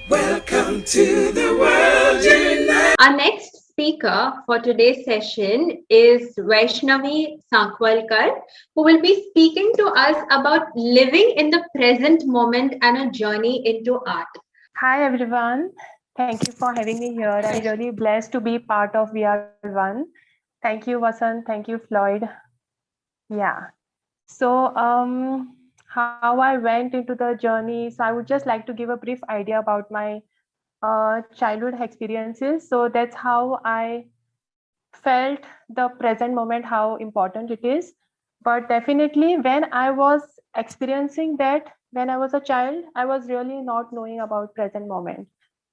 Welcome to the world unite. Our next speaker for today's session is Vaishnavi Shankhwalkar, who will be speaking to us about living in the present moment and a journey into art. Hi everyone. Thank you for having me here. I'm really blessed to be part of VR1. Thank you, Vasant. Thank you, Floyd. Yeah. How I went into the journey. So I would just like to give a brief idea about my childhood experiences. So that's how I felt the present moment, how important it is. But definitely, when I was experiencing that, when I was a child, I was really not knowing about present moment.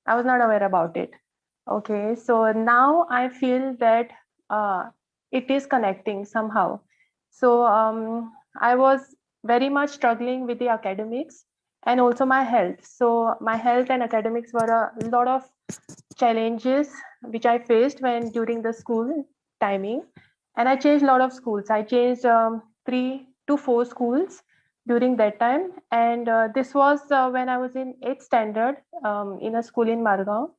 I was not aware about it. Okay, so now I feel that uh, it is connecting somehow. I was very much struggling with the academics and also my health. So my health and academics were a lot of challenges which I faced when during the school timing. And I changed a lot of schools. I changed 3 to 4 schools during that time. And this was when I was in 8th standard in a school in Margao,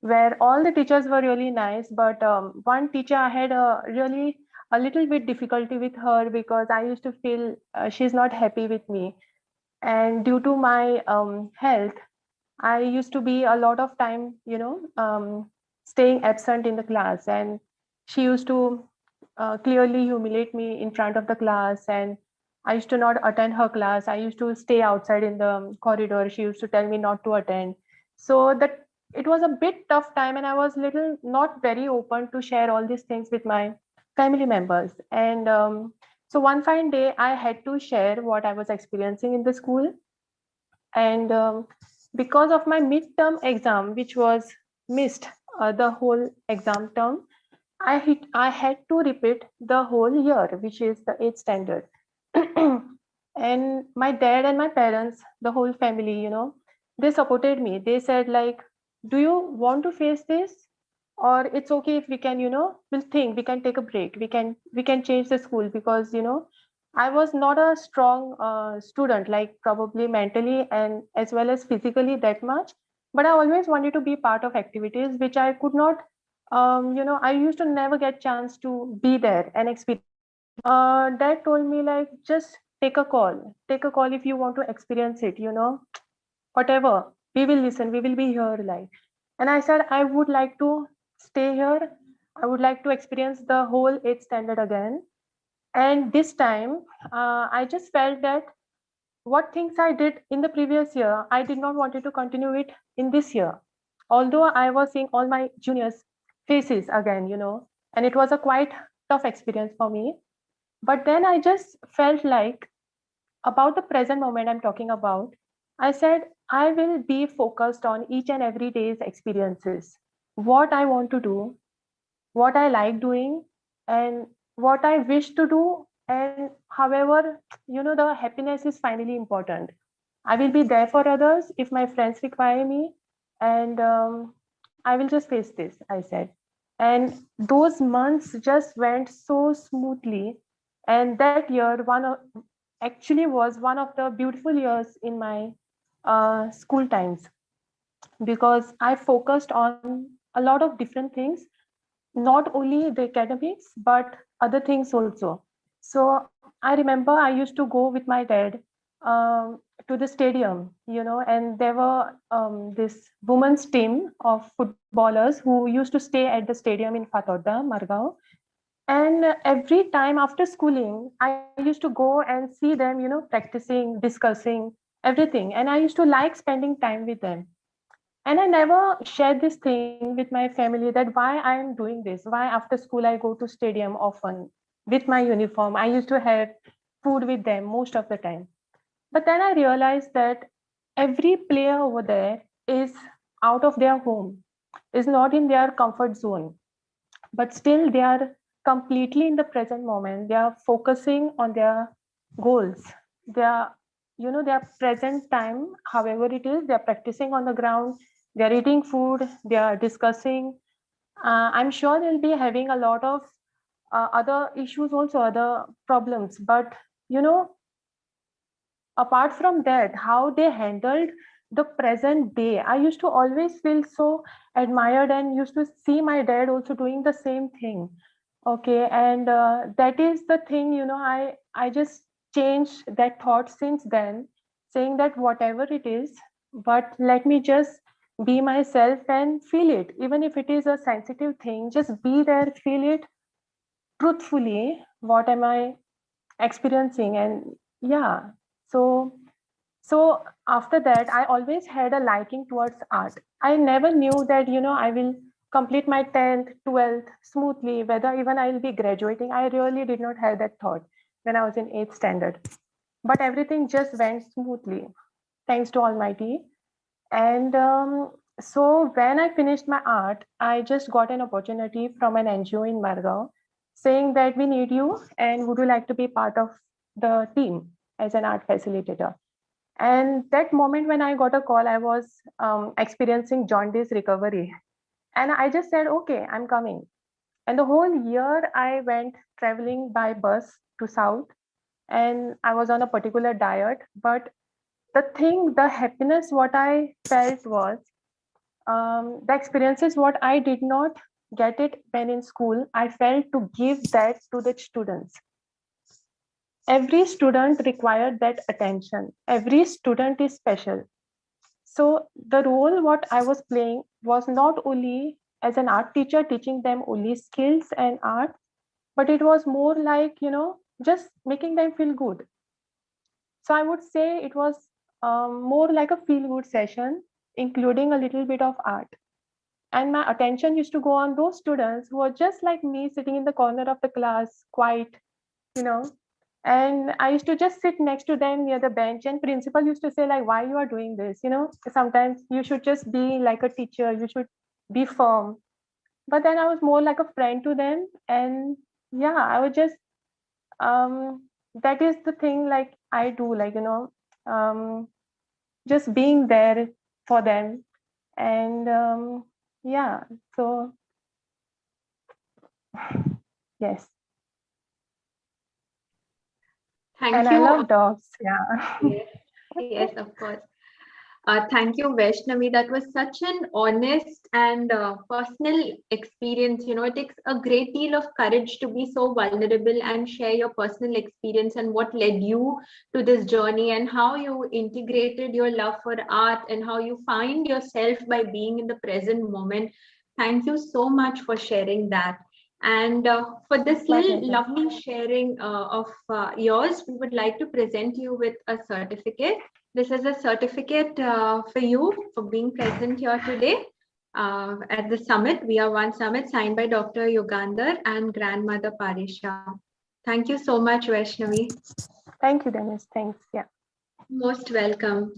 where all the teachers were really nice. But one teacher, I had really a little bit difficulty with her because I used to feel she's not happy with me. And due to my health, I used to be a lot of time, staying absent in the class. And she used to clearly humiliate me in front of the class. And I used to not attend her class. I used to stay outside in the corridor. She used to tell me not to attend. So that it was a bit tough time, and I was little not very open to share all these things with my family members. And so one fine day, I had to share what I was experiencing in the school. And because of my midterm exam, which was missed the whole exam term, I had to repeat the whole year, which is the 8th standard. And my dad and my parents, the whole family, they supported me. They said like, do you want to face this, or it's okay if we can, we'll think, we can take a break, we can change the school, because I was not a strong student, like probably mentally and as well as physically that much. But I always wanted to be part of activities which I could not, I used to never get chance to be there and experience. Dad told me like, just take a call if you want to experience it, whatever, we will listen, we will be here, like. And I said I would like to stay here. I would like to experience the whole 8th standard again. And this time, I just felt that what things I did in the previous year, I did not want to continue it in this year. Although I was seeing all my juniors' faces again, and it was a quite tough experience for me. But then I just felt like, about the present moment I'm talking about, I said I will be focused on each and every day's experiences, what I want to do, what I like doing, and what I wish to do. And however, the happiness is finally important. I will be there for others if my friends require me. And I will just face this, I said. And those months just went so smoothly. And that year, actually was one of the beautiful years in my school times, because I focused on a lot of different things, not only the academics but other things also. So I remember I used to go with my dad to the stadium, and there were this women's team of footballers who used to stay at the stadium in Fatoda, Margao. And every time after schooling, I used to go and see them, practicing, discussing everything. And I used to like spending time with them. And I never shared this thing with my family, that why I am doing this, why after school I go to stadium often with my uniform. I used to have food with them most of the time. But then I realized that every player over there is out of their home, is not in their comfort zone, but still they are completely in the present moment. They are focusing on their goals. They are, their present time, however it is, they are practicing on the ground, they are eating food, they are discussing. I'm sure they'll be having a lot of other issues also, other problems. But, you know, apart from that, how they handled the present day. I used to always feel so admired and used to see my dad also doing the same thing. Okay, and that is the thing, you know, I just changed that thought since then, saying that whatever it is, but let me just be myself and feel it. Even if it is a sensitive thing, just be there, feel it truthfully. What am I experiencing? And yeah, so so after that, I always had a liking towards art. I never knew that, you know, I will complete my 10th, 12th smoothly, whether even I will be graduating. I really did not have that thought when I was in 8th standard. But everything just went smoothly, thanks to Almighty. And so when I finished my art, I just got an opportunity from an NGO in Margao saying that we need you and would you like to be part of the team as an art facilitator. And that moment when I got a call, I was experiencing jaundice recovery. And I just said, okay, I'm coming. And the whole year I went traveling by bus to South and I was on a particular diet. But the thing, the happiness, what I felt was the experiences, what I did not get it when in school, I felt to give that to the students. Every student required that attention. Every student is special. So the role what I was playing was not only as an art teacher teaching them only skills and art, but it was more like, you know, just making them feel good. So I would say it was more like a feel good session, including a little bit of art. And my attention used to go on those students who were just like me, sitting in the corner of the class, quiet, you know. And I used to just sit next to them near the bench, and principal used to say like, why you are doing this, you know, sometimes you should just be like a teacher, you should be firm. But then I was more like a friend to them. And yeah, I was just that is the thing like I do, like, you know, just being there for them. And yeah, so yes. And Thank I you. love dogs. Yeah. Yes, yes, of course. Thank you, Vaishnavi. That was such an honest and personal experience. You know, it takes a great deal of courage to be so vulnerable and share your personal experience and what led you to this journey and how you integrated your love for art and how you find yourself by being in the present moment. Thank you so much for sharing that. And for this My little pleasure. lovely sharing of yours, we would like to present you with a certificate. This is a certificate for you for being present here today at the summit. We are one summit signed by Dr. Yugandhar and grandmother Parisha. Thank you so much, Vaishnavi. Thank you, Dennis. Thanks. Yeah. Most welcome.